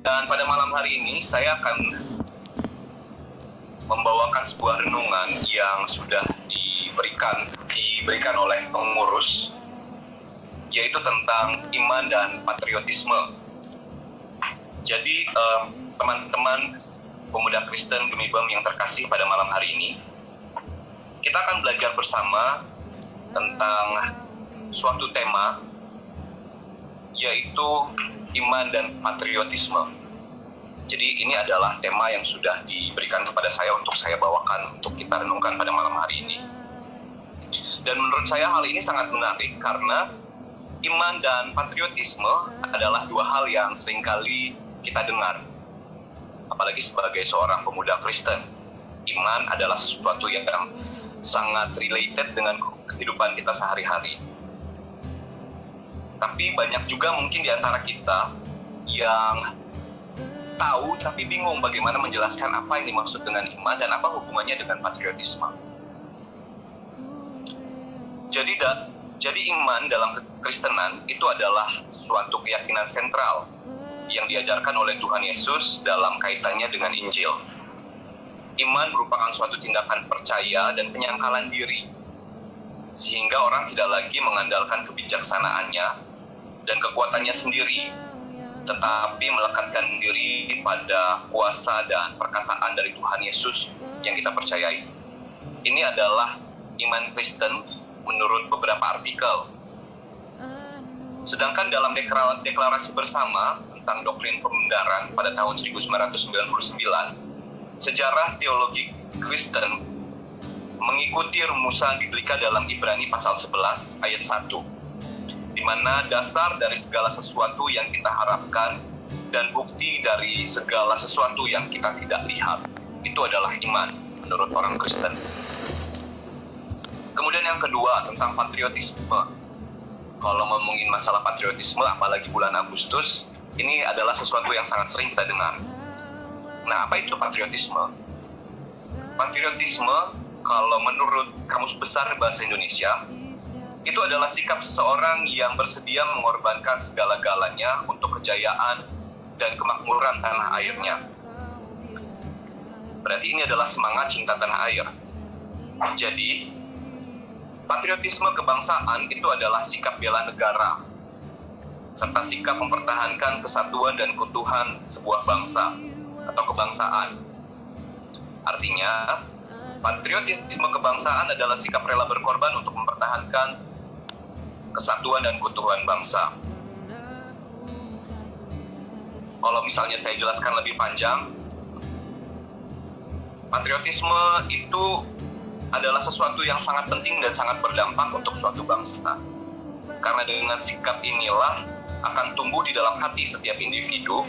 Dan pada malam hari ini saya akan membawakan sebuah renungan yang sudah diberikan oleh pengurus, yaitu tentang iman dan patriotisme. Jadi teman-teman pemuda Kristen Gemibem yang terkasih, pada malam hari ini kita akan belajar bersama tentang suatu tema, yaitu iman dan patriotisme. Jadi ini adalah tema yang sudah diberikan kepada saya untuk saya bawakan, untuk kita renungkan pada malam hari ini. Dan menurut saya hal ini sangat menarik karena iman dan patriotisme adalah dua hal yang seringkali kita dengar. Apalagi sebagai seorang pemuda Kristen, iman adalah sesuatu yang sangat related dengan kehidupan kita sehari-hari. Tapi banyak juga mungkin di antara kita yang tahu tapi bingung bagaimana menjelaskan apa yang dimaksud dengan iman dan apa hubungannya dengan patriotisme. Jadi iman dalam kekristenan itu adalah suatu keyakinan sentral yang diajarkan oleh Tuhan Yesus dalam kaitannya dengan Injil. Iman merupakan suatu tindakan percaya dan penyangkalan diri, sehingga orang tidak lagi mengandalkan kebijaksanaannya dan kekuatannya sendiri, tetapi melekatkan diri pada kuasa dan perkataan dari Tuhan Yesus yang kita percayai. Ini adalah iman Kristen menurut beberapa artikel. Sedangkan dalam deklarasi bersama tentang doktrin pembenaran pada tahun 1999, sejarah teologi Kristen mengikuti rumusan Biblika dalam Ibrani pasal 11 ayat 1, di mana dasar dari segala sesuatu yang kita harapkan dan bukti dari segala sesuatu yang kita tidak lihat itu adalah iman menurut orang Kristen. Kemudian yang kedua, tentang patriotisme. Kalau ngomongin masalah patriotisme, apalagi bulan Agustus, ini adalah sesuatu yang sangat sering kita dengar. Nah, apa itu patriotisme? Patriotisme, kalau menurut Kamus Besar Bahasa Indonesia, itu adalah sikap seseorang yang bersedia mengorbankan segala-galanya untuk kejayaan dan kemakmuran tanah airnya. Berarti ini adalah semangat cinta tanah air. Jadi, patriotisme kebangsaan itu adalah sikap bela negara, serta sikap mempertahankan kesatuan dan keutuhan sebuah bangsa atau kebangsaan. Artinya, patriotisme kebangsaan adalah sikap rela berkorban untuk mempertahankan kesatuan dan keutuhan bangsa. Kalau misalnya saya jelaskan lebih panjang, patriotisme itu adalah sesuatu yang sangat penting dan sangat berdampak untuk suatu bangsa. Karena dengan sikap inilah akan tumbuh di dalam hati setiap individu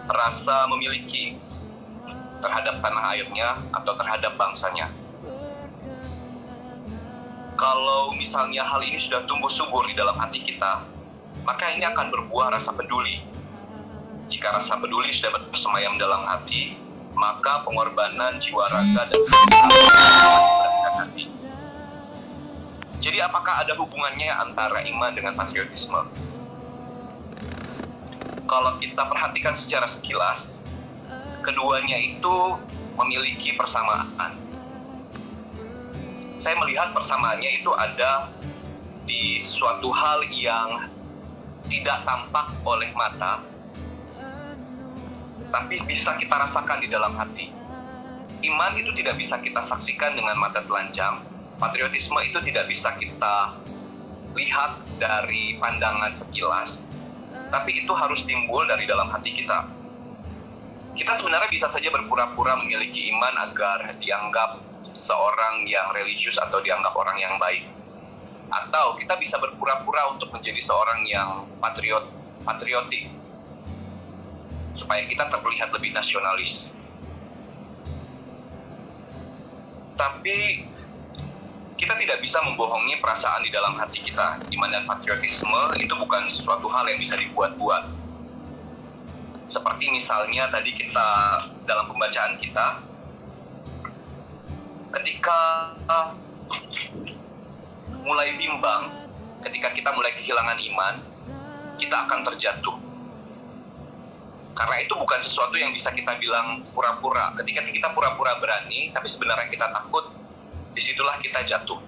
rasa memiliki terhadap tanah airnya atau terhadap bangsanya. Kalau misalnya hal ini sudah tumbuh subur di dalam hati kita, maka ini akan berbuah rasa peduli. Jika rasa peduli sudah bersemayam dalam hati, maka pengorbanan jiwa raga dan keberadaan hati. Jadi apakah ada hubungannya antara iman dengan patriotisme? Kalau kita perhatikan secara sekilas, keduanya itu memiliki persamaan. Saya melihat persamaannya itu ada di suatu hal yang tidak tampak oleh mata, tapi bisa kita rasakan di dalam hati. Iman itu tidak bisa kita saksikan dengan mata telanjang. Patriotisme itu tidak bisa kita lihat dari pandangan sekilas, tapi itu harus timbul dari dalam hati kita. Kita sebenarnya bisa saja berpura-pura memiliki iman agar dianggap seorang yang religius atau dianggap orang yang baik. Atau kita bisa berpura-pura untuk menjadi seorang yang patriotik, supaya kita terlihat lebih nasionalis. Tapi kita tidak bisa membohongi perasaan di dalam hati kita, di mana patriotisme itu bukan sesuatu hal yang bisa dibuat-buat. Seperti misalnya tadi kita dalam pembacaan kita, ketika mulai bimbang, ketika kita mulai kehilangan iman, kita akan terjatuh. Karena itu bukan sesuatu yang bisa kita bilang pura-pura. Ketika kita pura-pura berani, tapi sebenarnya kita takut, disitulah kita jatuh.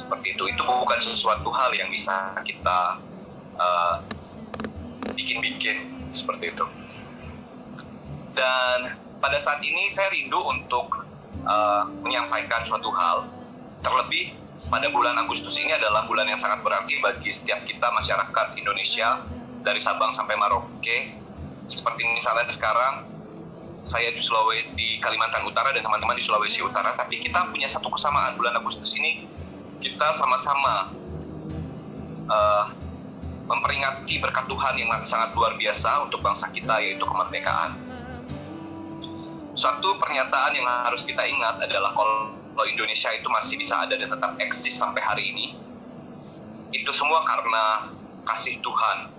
Seperti itu bukan sesuatu hal yang bisa kita bikin-bikin seperti itu. Dan pada saat ini saya rindu untuk menyampaikan suatu hal. Terlebih pada bulan Agustus ini adalah bulan yang sangat berarti bagi setiap kita masyarakat Indonesia dari Sabang sampai Merauke. Seperti misalnya sekarang saya di Kalimantan Utara dan teman-teman di Sulawesi Utara, tapi kita punya satu kesamaan. Bulan Agustus ini kita sama-sama memperingati berkat Tuhan yang sangat luar biasa untuk bangsa kita, yaitu kemerdekaan. Suatu pernyataan yang harus kita ingat adalah kalau Indonesia itu masih bisa ada dan tetap eksis sampai hari ini, itu semua karena kasih Tuhan.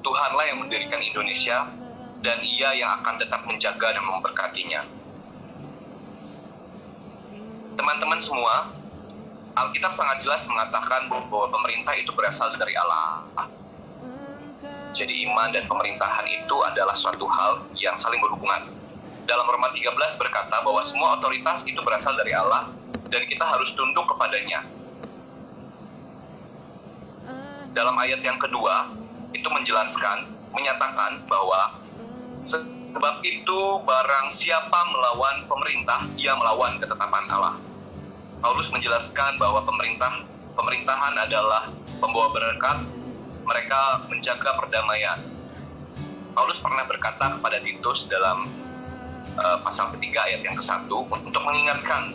Tuhanlah yang mendirikan Indonesia, dan Ia yang akan tetap menjaga dan memberkatinya. Teman-teman semua, Alkitab sangat jelas mengatakan bahwa pemerintah itu berasal dari Allah. Jadi iman dan pemerintahan itu adalah suatu hal yang saling berhubungan. Dalam Roma 13 berkata bahwa semua otoritas itu berasal dari Allah dan kita harus tunduk kepadanya. Dalam ayat yang kedua, itu menyatakan bahwa sebab itu barang siapa melawan pemerintah, ia melawan ketetapan Allah. Paulus menjelaskan bahwa pemerintahan adalah pembawa berkat, mereka menjaga perdamaian. Paulus pernah berkata kepada Titus dalam pasal ketiga ayat yang ke-1 untuk mengingatkan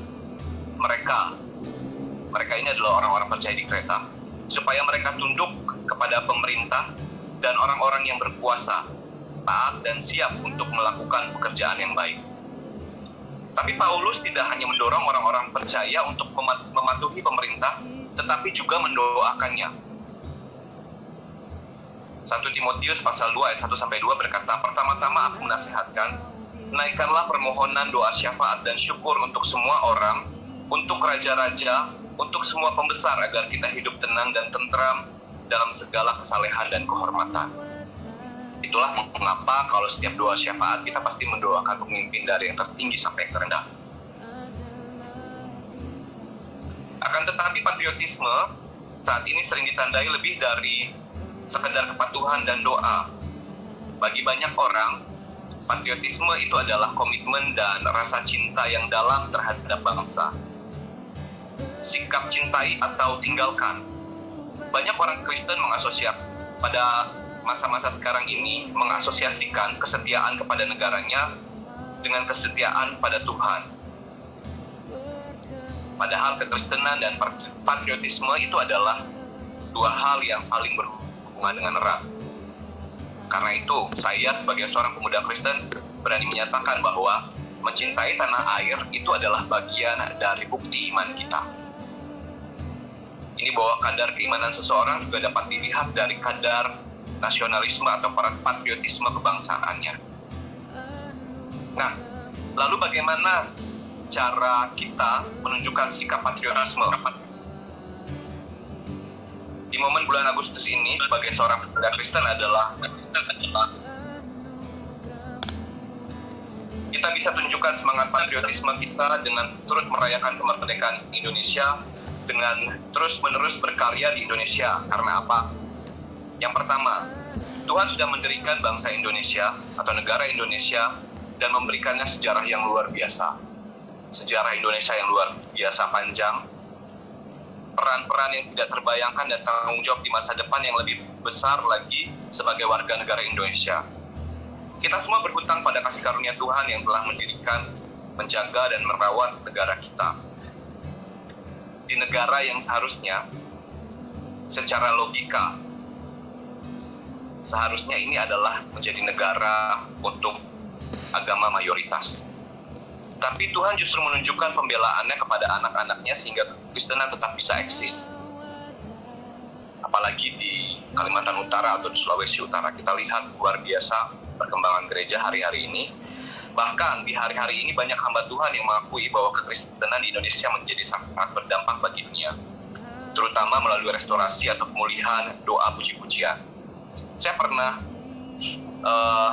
mereka ini adalah orang-orang percaya di Kreta, supaya mereka tunduk kepada pemerintah dan orang-orang yang berkuasa, taat dan siap untuk melakukan pekerjaan yang baik. Tapi Paulus tidak hanya mendorong orang-orang percaya untuk mematuhi pemerintah, tetapi juga mendoakannya. 1 Timotius pasal 2 ayat 1-2 berkata, pertama-tama aku menasihatkan, naikkanlah permohonan doa syafaat dan syukur untuk semua orang, untuk raja-raja, untuk semua pembesar, agar kita hidup tenang dan tentram dalam segala kesalehan dan kehormatan. Itulah mengapa kalau setiap doa syafaat kita pasti mendoakan pemimpin dari yang tertinggi sampai yang terendah. Akan tetapi patriotisme saat ini sering ditandai lebih dari sekedar kepatuhan dan doa. Bagi banyak orang, patriotisme itu adalah komitmen dan rasa cinta yang dalam terhadap bangsa. Sikap cintai atau tinggalkan. Banyak orang Kristen pada masa-masa sekarang ini mengasosiasikan kesetiaan kepada negaranya dengan kesetiaan pada Tuhan. Padahal kekristenan dan patriotisme itu adalah dua hal yang saling berhubungan dengan erat. Karena itu, saya sebagai seorang pemuda Kristen berani menyatakan bahwa mencintai tanah air itu adalah bagian dari bukti iman kita. Ini bahwa kadar keimanan seseorang juga dapat dilihat dari kadar nasionalisme atau patriotisme kebangsaannya. Nah, lalu bagaimana cara kita menunjukkan sikap patriotisme? Di momen bulan Agustus ini, sebagai seorang pemuda Kristen adalah kita bisa tunjukkan semangat patriotisme kita dengan turut merayakan kemerdekaan Indonesia, dengan terus-menerus berkarya di Indonesia. Karena apa? Yang pertama, Tuhan sudah mendirikan bangsa Indonesia atau negara Indonesia dan memberikannya sejarah yang luar biasa. Sejarah Indonesia yang luar biasa panjang, peran-peran yang tidak terbayangkan dan tanggung jawab di masa depan yang lebih besar lagi sebagai warga negara Indonesia. Kita semua berhutang pada kasih karunia Tuhan yang telah mendirikan, menjaga dan merawat negara kita. Di negara yang seharusnya, secara logika, seharusnya ini adalah menjadi negara untuk agama mayoritas. Tapi Tuhan justru menunjukkan pembelaannya kepada anak-anaknya sehingga Kristenan tetap bisa eksis. Apalagi di Kalimantan Utara atau di Sulawesi Utara, kita lihat luar biasa perkembangan gereja hari-hari ini. Bahkan di hari-hari ini banyak hamba Tuhan yang mengakui bahwa kekristenan di Indonesia menjadi sangat berdampak bagi dunia, terutama melalui restorasi atau pemulihan doa puji-pujian. Saya pernah eh,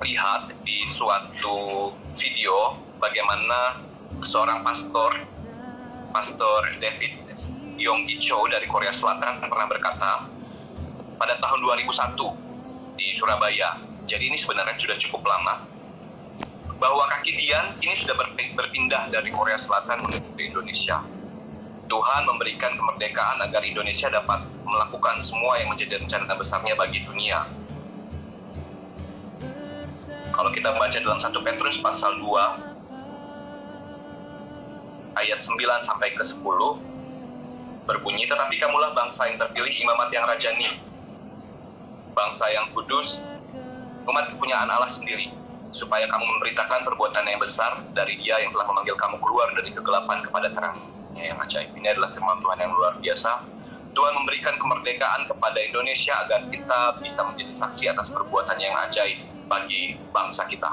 lihat di suatu video bagaimana seorang pastor David Yonggi Cho dari Korea Selatan pernah berkata pada tahun 2001 di Surabaya. Jadi ini sebenarnya sudah cukup lama, bahwa kaki Dian ini sudah berpindah dari Korea Selatan menuju ke Indonesia. Tuhan memberikan kemerdekaan agar Indonesia dapat melakukan semua yang menjadi rencana besarnya bagi dunia. Kalau kita baca dalam 1 Petrus pasal 2 ayat 9 sampai ke 10 berbunyi, tetapi kamulah bangsa yang terpilih, imamat yang rajani, bangsa yang kudus, umat kepunyaan Allah sendiri, supaya kamu memberitakan perbuatan yang besar dari Dia yang telah memanggil kamu keluar dari kegelapan kepada terang-Nya yang ajaib. Ini adalah firman Tuhan yang luar biasa. Tuhan memberikan kemerdekaan kepada Indonesia agar kita bisa menjadi saksi atas perbuatan yang ajaib bagi bangsa kita.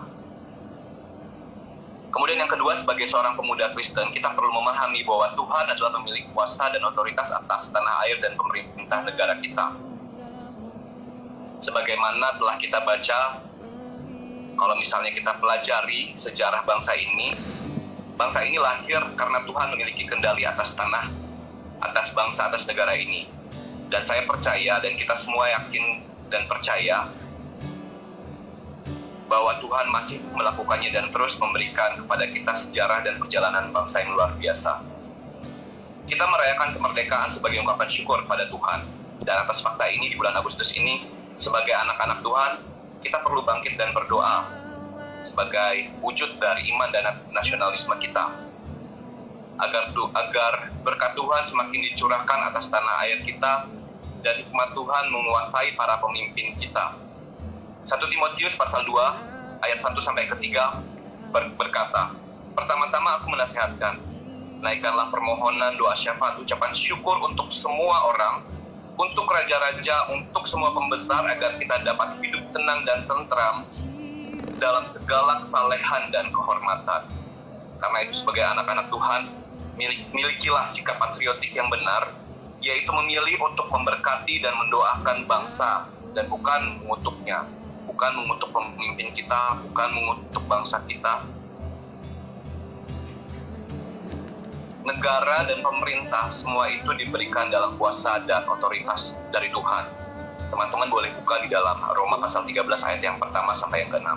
Kemudian yang kedua, sebagai seorang pemuda Kristen, kita perlu memahami bahwa Tuhan adalah pemilik kuasa dan otoritas atas tanah air dan pemerintah negara kita. Sebagaimana telah kita baca, kalau misalnya kita pelajari sejarah bangsa ini lahir karena Tuhan memiliki kendali atas tanah, atas bangsa, atas negara ini. Dan saya percaya, dan kita semua yakin dan percaya, bahwa Tuhan masih melakukannya dan terus memberikan kepada kita sejarah dan perjalanan bangsa yang luar biasa. Kita merayakan kemerdekaan sebagai ungkapan syukur pada Tuhan. Dan atas fakta ini, di bulan Agustus ini, sebagai anak-anak Tuhan, kita perlu bangkit dan berdoa sebagai wujud dari iman dan nasionalisme kita. Agar berkat Tuhan semakin dicurahkan atas tanah air kita, dan hikmat Tuhan menguasai para pemimpin kita. 1 Timotius pasal 2 ayat 1 sampai ke 3 berkata, pertama-tama aku menasihatkan, naikkanlah permohonan, doa syafaat, ucapan syukur untuk semua orang, untuk raja-raja, untuk semua pembesar, agar kita dapat hidup tenang dan tentram dalam segala kesalehan dan kehormatan. Karena itu sebagai anak-anak Tuhan, milikilah sikap patriotik yang benar, yaitu memilih untuk memberkati dan mendoakan bangsa, dan bukan mengutuknya. Bukan mengutuk pemimpin kita, bukan mengutuk bangsa kita. Negara dan pemerintah, semua itu diberikan dalam kuasa dan otoritas dari Tuhan. Teman-teman boleh buka di dalam Roma pasal 13 ayat yang pertama sampai yang ke-6.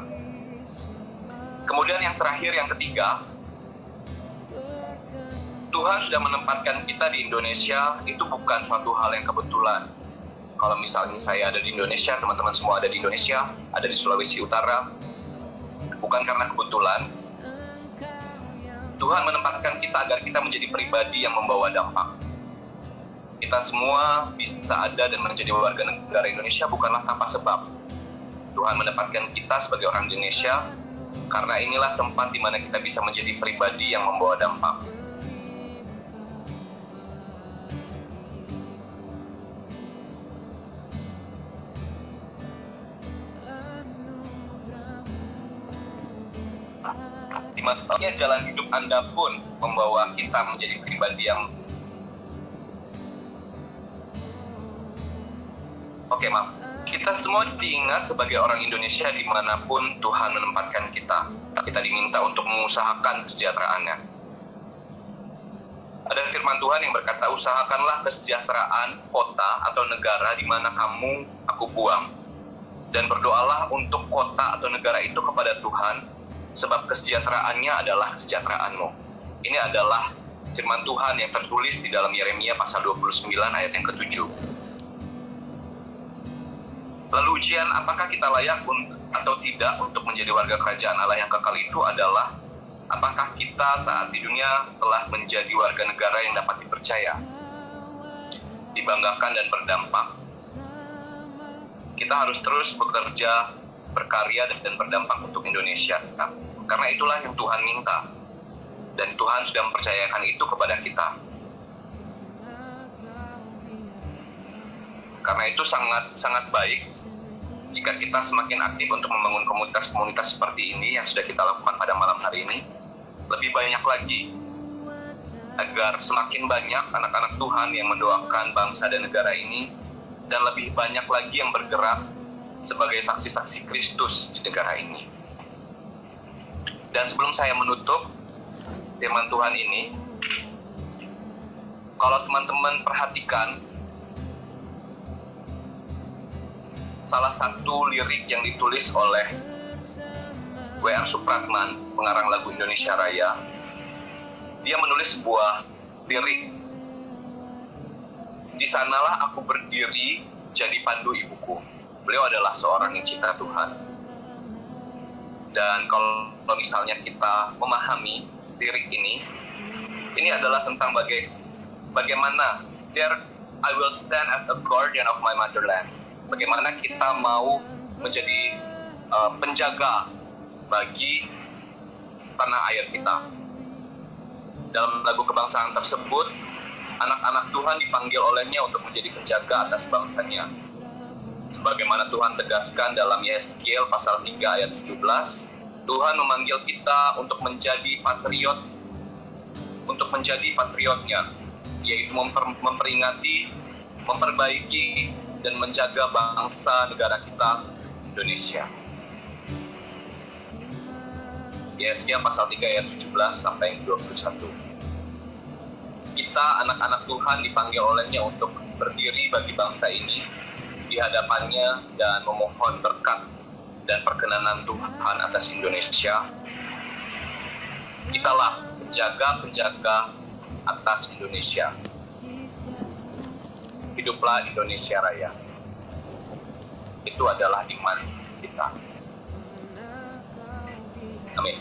Kemudian yang terakhir, yang ketiga, Tuhan sudah menempatkan kita di Indonesia, itu bukan suatu hal yang kebetulan. Kalau misalnya saya ada di Indonesia, teman-teman semua ada di Indonesia, ada di Sulawesi Utara, bukan karena kebetulan. Tuhan menempatkan kita agar kita menjadi pribadi yang membawa dampak. Kita semua bisa ada dan menjadi warga negara Indonesia bukanlah tanpa sebab. Tuhan menempatkan kita sebagai orang Indonesia, karena inilah tempat di mana kita bisa menjadi pribadi yang membawa dampak. Dimana jalan hidup Anda pun membawa kita menjadi pribadi yang kita semua diingat sebagai orang Indonesia dimanapun Tuhan menempatkan kita. Kita diminta untuk mengusahakan kesejahteraannya. Ada firman Tuhan yang berkata, usahakanlah kesejahteraan kota atau negara di mana aku buang, dan berdoalah untuk kota atau negara itu kepada Tuhan, sebab kesejahteraannya adalah kesejahteraanmu. Ini adalah firman Tuhan yang tertulis di dalam Yeremia pasal 29 ayat yang ke-7. Lalu ujian apakah kita layak atau tidak untuk menjadi warga kerajaan Allah yang kekal itu adalah, apakah kita saat di dunia telah menjadi warga negara yang dapat dipercaya, dibanggakan dan berdampak. Kita harus terus bekerja, berkarya dan berdampak untuk Indonesia. Karena itulah yang Tuhan minta. Dan Tuhan sudah mempercayakan itu kepada kita. Karena itu sangat baik jika kita semakin aktif untuk membangun komunitas-komunitas seperti ini yang sudah kita lakukan pada malam hari ini. Lebih banyak lagi, agar semakin banyak anak-anak Tuhan yang mendoakan bangsa dan negara ini, dan lebih banyak lagi yang bergerak sebagai saksi-saksi Kristus di negara ini. Dan sebelum saya menutup firman Tuhan ini, kalau teman-teman perhatikan, salah satu lirik yang ditulis oleh W.R. Supratman, pengarang lagu Indonesia Raya, dia menulis sebuah lirik. Di sanalah aku berdiri jadi pandu ibuku. Beliau adalah seorang yang cinta Tuhan. Dan kalau misalnya kita memahami lirik ini adalah tentang bagaimana there I will stand as a guardian of my motherland. Bagaimana kita mau menjadi penjaga bagi tanah air kita. Dalam lagu kebangsaan tersebut, anak-anak Tuhan dipanggil olehnya untuk menjadi penjaga atas bangsanya. Sebagaimana Tuhan tegaskan dalam Yeskiel pasal 3 ayat 17, Tuhan memanggil kita untuk menjadi patriotnya, yaitu memperingati, memperbaiki, dan menjaga bangsa negara kita, Indonesia. Yeskiel pasal 3 ayat 17 sampai 21. Kita anak-anak Tuhan dipanggil olehnya untuk berdiri bagi bangsa ini di hadapannya dan memohon berkat dan perkenanan Tuhan atas Indonesia. Kitalah penjaga-penjaga atas Indonesia. Hiduplah Indonesia Raya. Itu adalah iman kita. Amin.